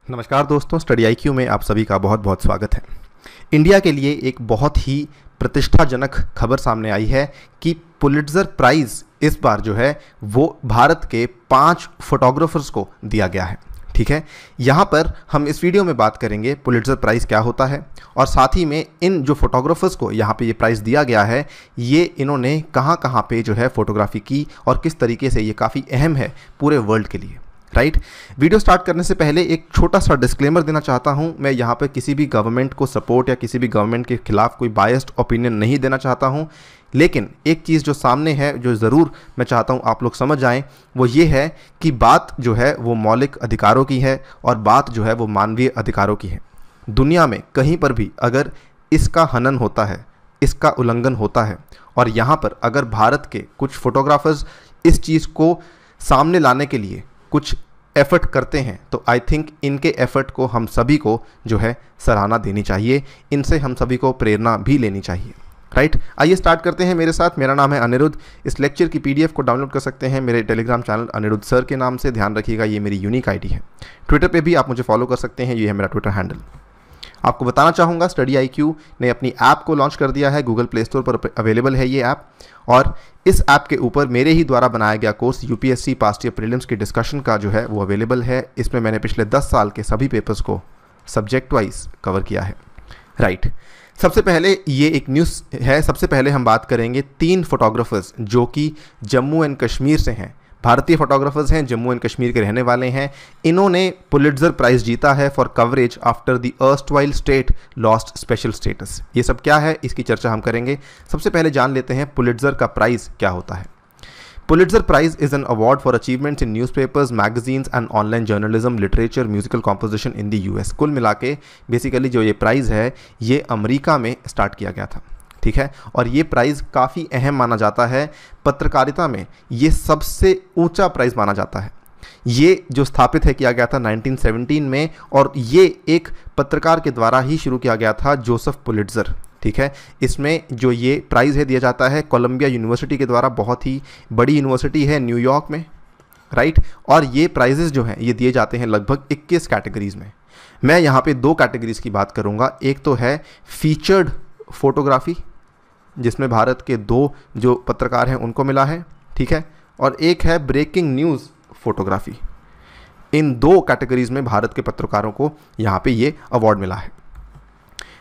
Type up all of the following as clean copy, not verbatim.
नमस्कार दोस्तों, study IQ में आप सभी का बहुत बहुत स्वागत है। इंडिया के लिए एक बहुत ही प्रतिष्ठाजनक खबर सामने आई है कि पुलिट्जर प्राइज़ इस बार जो है वो भारत के 5 फोटोग्राफर्स को दिया गया है। ठीक है, यहाँ पर हम इस वीडियो में बात करेंगे पुलिट्जर प्राइज़ क्या होता है और साथ ही में इन जो फोटोग्राफर्स को यहाँ पे ये प्राइज़ दिया गया है ये इन्होंने कहाँ कहाँ पे जो है फोटोग्राफी की और किस तरीके से ये काफ़ी अहम है पूरे वर्ल्ड के लिए। राइट, वीडियो स्टार्ट करने से पहले एक छोटा सा डिस्क्लेमर देना चाहता हूं। मैं यहाँ पे किसी भी गवर्नमेंट को सपोर्ट या किसी भी गवर्नमेंट के खिलाफ कोई बायस्ड ओपिनियन नहीं देना चाहता हूं, लेकिन एक चीज़ जो सामने है जो ज़रूर मैं चाहता हूं आप लोग समझ जाएं वो ये है कि बात जो है वो मौलिक अधिकारों की है और बात जो है वो मानवीय अधिकारों की है। दुनिया में कहीं पर भी अगर इसका हनन होता है, इसका उल्लंघन होता है और यहाँ पर अगर भारत के कुछ फोटोग्राफर्स इस चीज़ को सामने लाने के लिए कुछ एफर्ट करते हैं तो आई थिंक इनके एफर्ट को हम सभी को जो है सराहना देनी चाहिए, इनसे हम सभी को प्रेरणा भी लेनी चाहिए। राइट, आइए स्टार्ट करते हैं मेरे साथ। मेरा नाम है अनिरुद्ध। इस लेक्चर की पीडीएफ को डाउनलोड कर सकते हैं मेरे टेलीग्राम चैनल अनिरुद्ध सर के नाम से। ध्यान रखिएगा ये मेरी यूनिक आईडी है। ट्विटर पे भी आप मुझे फॉलो कर सकते हैं, ये है मेरा ट्विटर हैंडल। आपको बताना चाहूँगा स्टडी आईक्यू ने अपनी ऐप को लॉन्च कर दिया है। गूगल प्ले स्टोर पर अवेलेबल है ये ऐप और इस ऐप के ऊपर मेरे ही द्वारा बनाया गया course UPSC past year prelims की डिस्कशन का जो है वो अवेलेबल है। इसमें मैंने पिछले 10 साल के सभी पेपर्स को सब्जेक्ट वाइज कवर किया है। राइट, सबसे पहले ये एक न्यूज़ है। सबसे पहले हम बात करेंगे 3 फोटोग्राफर्स जो कि जम्मू एंड कश्मीर से हैं, भारतीय फोटोग्राफर्स हैं, जम्मू एंड कश्मीर के रहने वाले हैं। इन्होंने पुलिट्जर प्राइज़ जीता है for coverage after the erstwhile state lost special status. ये सब क्या है इसकी चर्चा हम करेंगे। सबसे पहले जान लेते हैं पुलिट्जर का प्राइज़ क्या होता है। Pulitzer prize is an award for achievements in newspapers, magazines and online journalism, literature, musical composition in the US. कुल मिला के बेसिकली जो ये प्राइज़ है ये अमेरिका में स्टार्ट किया गया था। ठीक है, और ये प्राइज़ काफ़ी अहम माना जाता है। पत्रकारिता में ये सबसे ऊंचा प्राइज़ माना जाता है। ये जो स्थापित है किया गया था 1917 में और ये एक पत्रकार के द्वारा ही शुरू किया गया था, जोसेफ पुलिट्जर। ठीक है, इसमें जो ये प्राइज़ है दिया जाता है कोलंबिया यूनिवर्सिटी के द्वारा, बहुत ही बड़ी यूनिवर्सिटी है न्यूयॉर्क में। राइट, और ये प्राइजेज़ जो हैं ये दिए जाते हैं लगभग 21 कैटेगरीज़ में। मैं यहाँ पे 2 कैटेगरीज़ की बात करूँगा। एक तो है फीचर्ड फोटोग्राफी जिसमें भारत के 2 जो पत्रकार हैं उनको मिला है। ठीक है, और एक है ब्रेकिंग न्यूज़ फोटोग्राफी। इन 2 कैटेगरीज़ में भारत के पत्रकारों को यहाँ पे ये अवार्ड मिला है।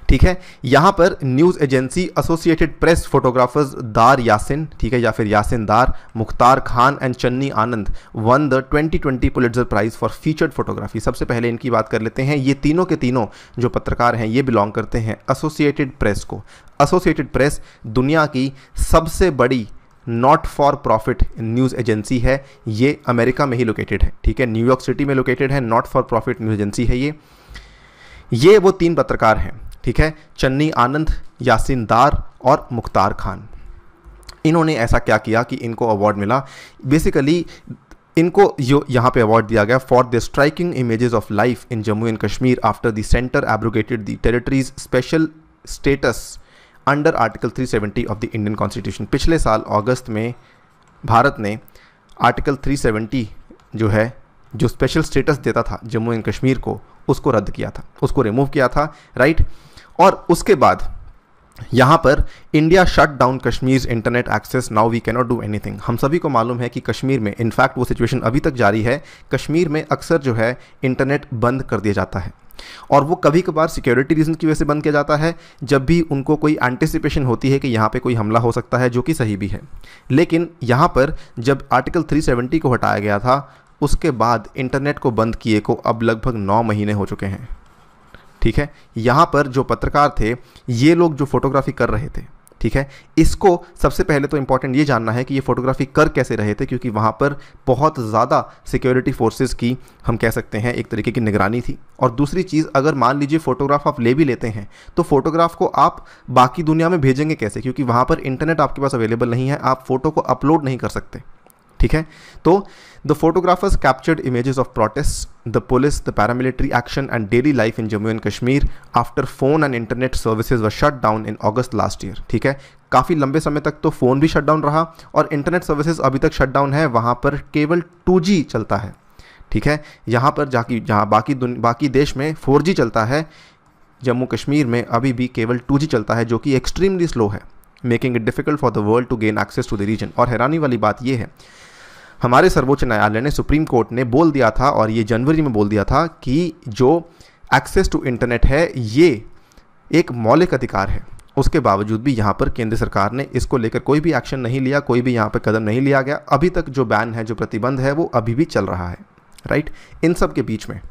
ठीक है, यहाँ पर news agency associated press photographers दार यासिन, ठीक है, या फिर यासिन दार, Mukhtar Khan and Channi Anand one the 2020 Pulitzer prize for featured photography. सबसे पहले इनकी बात कर लेते हैं। ये तीनों के तीनों जो पत्रकार हैं ये बिलोंग करते हैं एसोसिएटेड प्रेस को। एसोसिएटेड प्रेस दुनिया की सबसे बड़ी not for profit news agency है। ये अमेरिका में ही लोकेटेड है। ठीक है, न्यूयॉर्क सिटी में लोकेटेड है। Not for profit news agency है ये वो 3 पत्रकार हैं। ठीक है, चन्नी आनंद, यासिन दार और मुख्तार खान। इन्होंने ऐसा क्या किया कि इनको अवार्ड मिला। बेसिकली इनको जो यहाँ पे अवार्ड दिया गया for the striking images of life in Jammu and Kashmir after the centre abrogated the territories special status under article 370 of the Indian constitution. पिछले साल अगस्त में भारत ने आर्टिकल 370 जो है जो स्पेशल स्टेटस देता था जम्मू एंड कश्मीर को, उसको रद्द किया था, उसको रिमूव किया था। राइट, और उसके बाद यहाँ पर India shut down Kashmir internet access, now we cannot do anything. हम सभी को मालूम है कि कश्मीर में इनफैक्ट वो सिचुएशन अभी तक जारी है। कश्मीर में अक्सर जो है इंटरनेट बंद कर दिया जाता है और वो कभी कभार सिक्योरिटी रीजन की वजह से बंद किया जाता है, जब भी उनको कोई एंटिसिपेशन होती है कि यहाँ पे कोई हमला हो सकता है, जो कि सही भी है। लेकिन यहाँ पर जब आर्टिकल 370 को हटाया गया था उसके बाद इंटरनेट को बंद किए को अब लगभग 9 महीने हो चुके हैं। ठीक है, यहाँ पर जो पत्रकार थे ये लोग जो फोटोग्राफी कर रहे थे, ठीक है, इसको सबसे पहले तो इंपॉर्टेंट ये जानना है कि ये फोटोग्राफी कर कैसे रहे थे, क्योंकि वहाँ पर बहुत ज़्यादा सिक्योरिटी फोर्सेस की हम कह सकते हैं एक तरीके की निगरानी थी। और दूसरी चीज़, अगर मान लीजिए फ़ोटोग्राफ आप ले भी लेते हैं तो फोटोग्राफ को आप बाकी दुनिया में भेजेंगे कैसे, क्योंकि वहाँ पर इंटरनेट आपके पास अवेलेबल नहीं है, आप फ़ोटो को अपलोड नहीं कर सकते। ठीक है, तो the photographers captured images of protest, the police, the paramilitary action and daily life in Jammu and Kashmir after phone and internet services were shut down in August last year. ठीक है, काफ़ी लंबे समय तक तो फ़ोन भी शट डाउन रहा और इंटरनेट सर्विसेज अभी तक शट डाउन है। वहाँ पर केवल 2G चलता है। ठीक है। यहाँ पर जहाँ बाकी देश में 4G चलता है, जम्मू कश्मीर में अभी भी केवल 2G चलता है, जो कि एक्सट्रीमली स्लो है, making it difficult for the world to gain access to the region. और हैरानी वाली बात यह है, हमारे सर्वोच्च न्यायालय ने, सुप्रीम कोर्ट ने बोल दिया था, और ये जनवरी में बोल दिया था कि जो एक्सेस टू इंटरनेट है ये एक मौलिक अधिकार है। उसके बावजूद भी यहाँ पर केंद्र सरकार ने इसको लेकर कोई भी एक्शन नहीं लिया, कोई भी यहाँ पर कदम नहीं लिया गया। अभी तक जो बैन है, जो प्रतिबंध है, वो अभी भी चल रहा है, राइट। इन सब के बीच में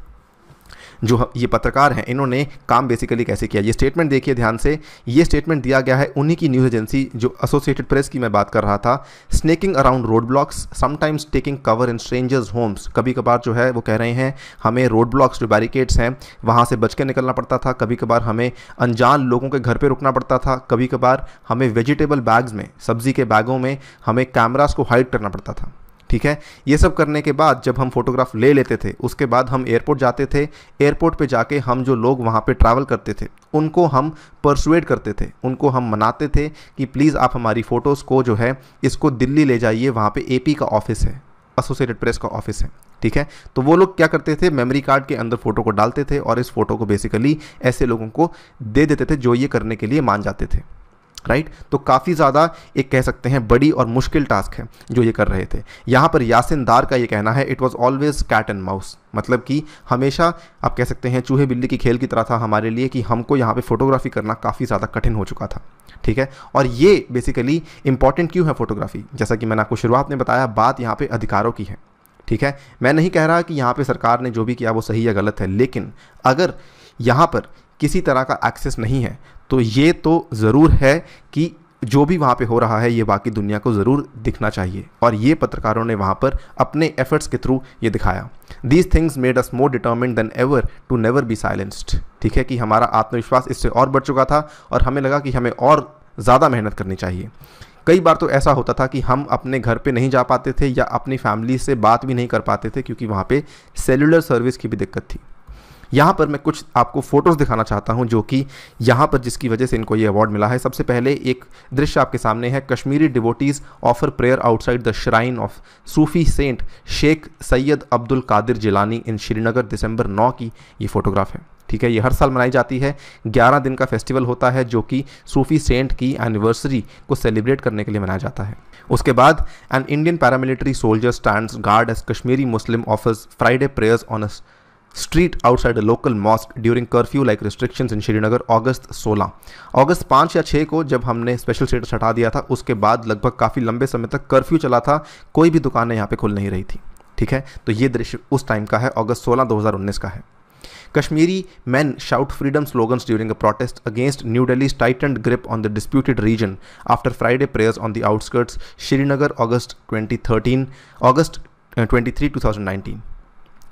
जो ये पत्रकार हैं, इन्होंने काम बेसिकली कैसे किया, ये स्टेटमेंट देखिए ध्यान से। ये स्टेटमेंट दिया गया है उन्हीं की न्यूज़ एजेंसी, जो एसोसिएटेड प्रेस की मैं बात कर रहा था। Snaking around road blocks, sometimes taking cover in strangers homes. कभी कभार जो है वो कह रहे हैं हमें रोड ब्लॉक्स, जो बैरिकेड्स हैं, वहाँ से बच के निकलना पड़ता था। कभी कभार हमें अनजान लोगों के घर पर रुकना पड़ता था। कभी कभार हमें वेजिटेबल बैग्स में, सब्जी के बैगों में हमें कैमरास को हाइड करना पड़ता था, ठीक है। ये सब करने के बाद जब हम फोटोग्राफ ले लेते थे, उसके बाद हम एयरपोर्ट जाते थे। एयरपोर्ट पे जाके हम जो लोग वहाँ पे ट्रैवल करते थे, उनको हम परसुएड करते थे, उनको हम मनाते थे कि प्लीज़ आप हमारी फ़ोटोज़ को जो है इसको दिल्ली ले जाइए, वहाँ पे AP का ऑफिस है, एसोसिएटेड प्रेस का ऑफिस है, ठीक है। तो वो लोग क्या करते थे, मेमोरी कार्ड के अंदर फ़ोटो को डालते थे और इस फ़ोटो को बेसिकली ऐसे लोगों को दे देते थे जो ये करने के लिए मान जाते थे, राइट। तो काफ़ी ज़्यादा एक कह सकते हैं बड़ी और मुश्किल टास्क है जो ये कर रहे थे। यहाँ पर यासिन दार का ये कहना है, it was always cat and mouse, मतलब कि हमेशा आप कह सकते हैं चूहे बिल्ली की खेल की तरह था हमारे लिए, कि हमको यहाँ पे फोटोग्राफी करना काफ़ी ज़्यादा कठिन हो चुका था, ठीक है। और ये बेसिकली इंपॉर्टेंट क्यों है फोटोग्राफी, जैसा कि मैंने आपको शुरुआत में बताया, बात यहाँ पर अधिकारों की है, ठीक है। मैं नहीं कह रहा कि यहाँ पर सरकार ने जो भी किया वो सही या गलत है, लेकिन अगर यहाँ पर किसी तरह का एक्सेस नहीं है तो ये तो ज़रूर है कि जो भी वहाँ पे हो रहा है ये बाकी दुनिया को ज़रूर दिखना चाहिए। और ये पत्रकारों ने वहाँ पर अपने एफर्ट्स के थ्रू ये दिखाया। These things made us more determined than ever to never be silenced, ठीक है, कि हमारा आत्मविश्वास इससे और बढ़ चुका था और हमें लगा कि हमें और ज़्यादा मेहनत करनी चाहिए। कई बार तो ऐसा होता था कि हम अपने घर पे नहीं जा पाते थे या अपनी फैमिली से बात भी नहीं कर पाते थे, क्योंकि वहाँ पे सेलुलर सर्विस की भी दिक्कत थी। यहाँ पर मैं कुछ आपको फ़ोटोज़ दिखाना चाहता हूँ जो कि यहाँ पर जिसकी वजह से इनको ये अवार्ड मिला है। सबसे पहले एक दृश्य आपके सामने है, Kashmiri devotees offer prayer outside the shrine of Sufi saint Sheikh Syed Abdul Qadir Jilani in Srinagar, December 9 की ये फ़ोटोग्राफ है, ठीक है। ये हर साल मनाई जाती है, 11 दिन का फेस्टिवल होता है जो कि सूफी सेंट की एनिवर्सरी को सेलिब्रेट करने के लिए मनाया जाता है। उसके बाद an Indian paramilitary soldier stands guard as Kashmiri Muslim offers Friday prayers on a street outside a local mosque during curfew like restrictions in Srinagar, August 16। अगस्त 5 या 6 को जब हमने स्पेशल स्टेटस हटा दिया था, उसके बाद लगभग काफ़ी लंबे समय तक कर्फ्यू चला था, कोई भी दुकानें यहाँ पे खुल नहीं रही थी, ठीक है। तो ये दृश्य उस टाइम का है, अगस्त 16, 2019 का है। Kashmiri men shout freedom slogans during a protest against New Delhi's tightened grip on the disputed region after Friday prayers on the outskirts, Srinagar, August 23, 2019।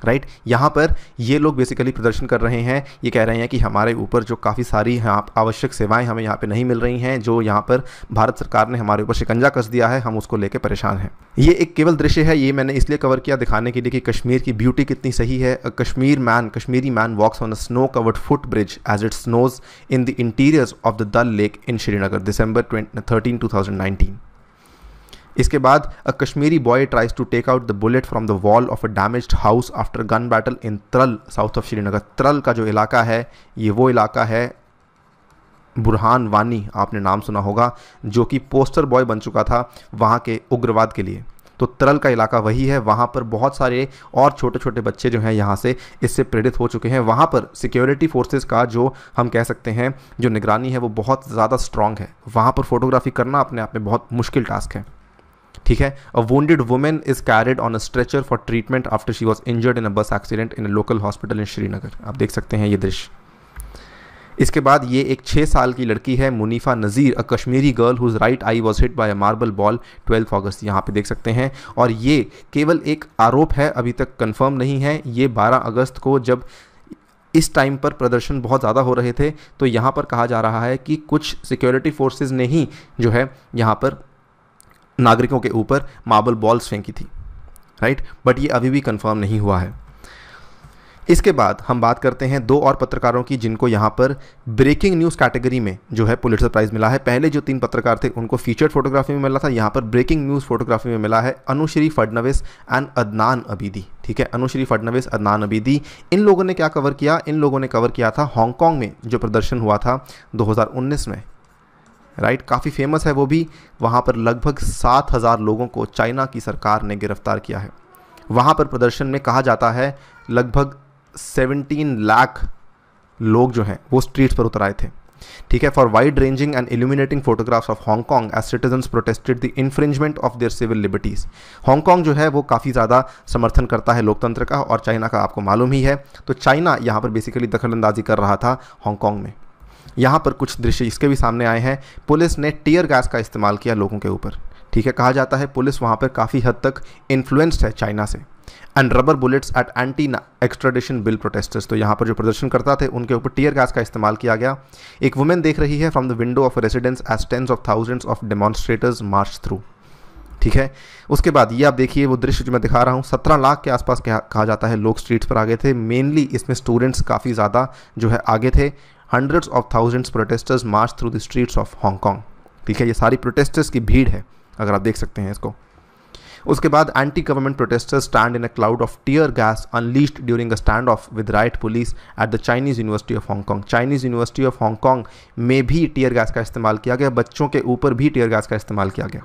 Right, यहाँ पर ये लोग बेसिकली प्रदर्शन कर रहे हैं, ये कह रहे हैं कि हमारे ऊपर जो काफ़ी सारी आवश्यक सेवाएं हमें यहाँ पे नहीं मिल रही हैं, जो यहाँ पर भारत सरकार ने हमारे ऊपर शिकंजा कस दिया है, हम उसको लेके परेशान हैं। ये एक केवल दृश्य है, ये मैंने इसलिए कवर किया दिखाने के लिए कि कश्मीर की ब्यूटी कितनी सही है। Kashmiri man walks on a snow covered foot bridge as it snows in the interiors of the Dal lake in Srinagar, December 13, 2019। इसके बाद a Kashmiri boy tries to take out the bullet from the wall of a damaged house after gun battle in Tral, south of Srinagar. Tral का जो इलाका है ये वो इलाका है, बुरहान वानी आपने नाम सुना होगा, जो कि पोस्टर बॉय बन चुका था वहाँ के उग्रवाद के लिए। तो त्रल का इलाका वही है, वहाँ पर बहुत सारे और छोटे छोटे बच्चे जो हैं यहाँ से इससे प्रेरित हो चुके हैं। वहाँ पर सिक्योरिटी फोर्सेस का जो हम कह सकते हैं जो निगरानी है वो बहुत ज़्यादा स्ट्रॉन्ग है। वहाँ पर फोटोग्राफी करना अपने आप में बहुत मुश्किल टास्क है, ठीक है। A wounded women is carried on a stretcher for treatment after she was injured in a bus accident in a local hospital in Srinagar. आप देख सकते हैं ये दृश्य। इसके बाद ये एक 6 साल की लड़की है, Munifa Nazir, a Kashmiri girl whose right eye was hit by a marble ball 12 August, यहाँ पे देख सकते हैं। और ये केवल एक आरोप है, अभी तक कंफर्म नहीं है। ये 12 अगस्त को जब इस टाइम पर प्रदर्शन बहुत ज़्यादा हो रहे थे, तो यहाँ पर कहा जा रहा है कि कुछ सिक्योरिटी फोर्सेज ने ही जो है यहाँ पर नागरिकों के ऊपर मार्बल बॉल्स फेंकी थी, राइट। बट ये अभी भी कंफर्म नहीं हुआ है। इसके बाद हम बात करते हैं दो और पत्रकारों की जिनको यहाँ पर ब्रेकिंग न्यूज़ कैटेगरी में जो है पुलित्ज़र प्राइज़ मिला है। पहले जो 3 पत्रकार थे उनको फीचर्ड फोटोग्राफी में मिला था, यहाँ पर ब्रेकिंग न्यूज़ फोटोग्राफी में मिला है अनुश्री फडणवीस एंड अदनान अबीदी। ठीक है, अनुश्री फडणवीस, अदनान अबीदी। इन लोगों ने क्या कवर किया? इन लोगों ने कवर किया था हांगकांग में जो प्रदर्शन हुआ था 2019 में, राइट, काफ़ी फेमस है वो भी। वहाँ पर लगभग 7,000 लोगों को चाइना की सरकार ने गिरफ्तार किया है। वहाँ पर प्रदर्शन में कहा जाता है लगभग 17 लाख लोग जो हैं वो स्ट्रीट्स पर उतर आए थे। ठीक है, for wide ranging and illuminating photographs of Hong Kong as citizens protested the infringement of their civil liberties. Hong Kong जो है वो काफ़ी ज़्यादा समर्थन करता है लोकतंत्र का, और चाइना का आपको मालूम ही है। तो चाइना यहाँ पर बेसिकली दखलंदाजी कर रहा था हांगकांग में। यहाँ पर कुछ दृश्य इसके भी सामने आए हैं। पुलिस ने टीयर गैस का इस्तेमाल किया लोगों के ऊपर। ठीक है, कहा जाता है पुलिस वहाँ पर काफ़ी हद तक इन्फ्लुएंस्ड है चाइना से। And rubber bullets at anti extradition bill protesters. तो यहाँ पर जो प्रदर्शनकर्ता थे उनके ऊपर टीयर गैस का इस्तेमाल किया गया। एक वुमेन देख रही है from the window of residence as tens of thousands of demonstrators march through. ठीक है, उसके बाद ये आप देखिए वो दृश्य जो मैं दिखा रहा हूँ, 17 लाख के आसपास कहा जाता है लोग स्ट्रीट्स पर आगे थे। मेनली इसमें स्टूडेंट्स काफ़ी ज़्यादा जो है आगे थे। Hundreds of thousands protesters March through the streets of Hong Kong. ठीक है, ये सारी प्रोटेस्टर्स की भीड़ है, अगर आप देख सकते हैं इसको। उसके बाद anti government protesters stand in a cloud of tear gas unleashed during a stand off with riot police at the Chinese university of Hong Kong. Chinese university of Hong Kong में भी टीयर गैस का इस्तेमाल किया गया, बच्चों के ऊपर भी टीयर गैस का इस्तेमाल किया गया।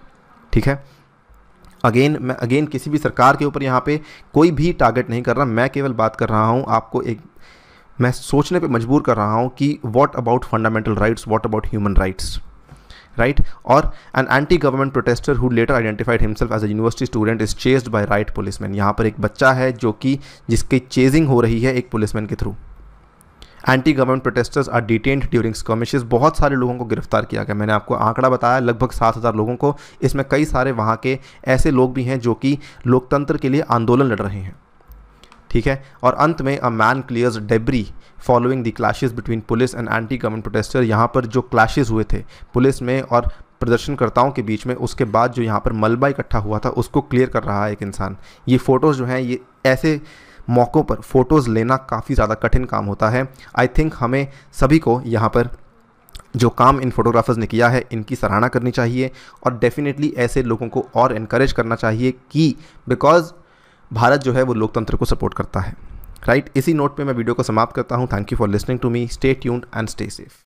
ठीक है, अगेन किसी भी सरकार के ऊपर यहाँ पे कोई भी टारगेट नहीं कर रहा, मैं केवल बात कर रहा हूँ आपको मैं सोचने पे मजबूर कर रहा हूँ कि what about fundamental rights, what about human rights, right. और an anti government protester who later identified himself as a university student is chased by riot policeman. यहाँ पर एक बच्चा है जो कि जिसकी चेजिंग हो रही है एक पुलिसमैन के through. Anti government protesters are detained during skirmishes. बहुत सारे लोगों को गिरफ्तार किया गया, मैंने आपको आंकड़ा बताया लगभग 7,000 लोगों को। इसमें कई सारे वहाँ के ऐसे लोग भी हैं जो कि लोकतंत्र के लिए आंदोलन लड़ रहे हैं। ठीक है, और अंत में a man clears debris following the clashes between police and anti government protester. यहाँ पर जो क्लैशेस हुए थे पुलिस में और प्रदर्शनकर्ताओं के बीच में, उसके बाद जो यहाँ पर मलबा इकट्ठा हुआ था उसको क्लियर कर रहा है एक इंसान। ये फ़ोटोज़ जो हैं, ये ऐसे मौक़ों पर फ़ोटोज़ लेना काफ़ी ज़्यादा कठिन काम होता है। आई थिंक हमें सभी को यहाँ पर जो काम इन फोटोग्राफर्स ने किया है इनकी सराहना करनी चाहिए, और डेफिनेटली ऐसे लोगों को और इनकरेज करना चाहिए कि बिकॉज भारत जो है वो लोकतंत्र को सपोर्ट करता है, राइट। इसी नोट पे मैं वीडियो को समाप्त करता हूँ। Thank you for listening to me. Stay tuned and stay safe.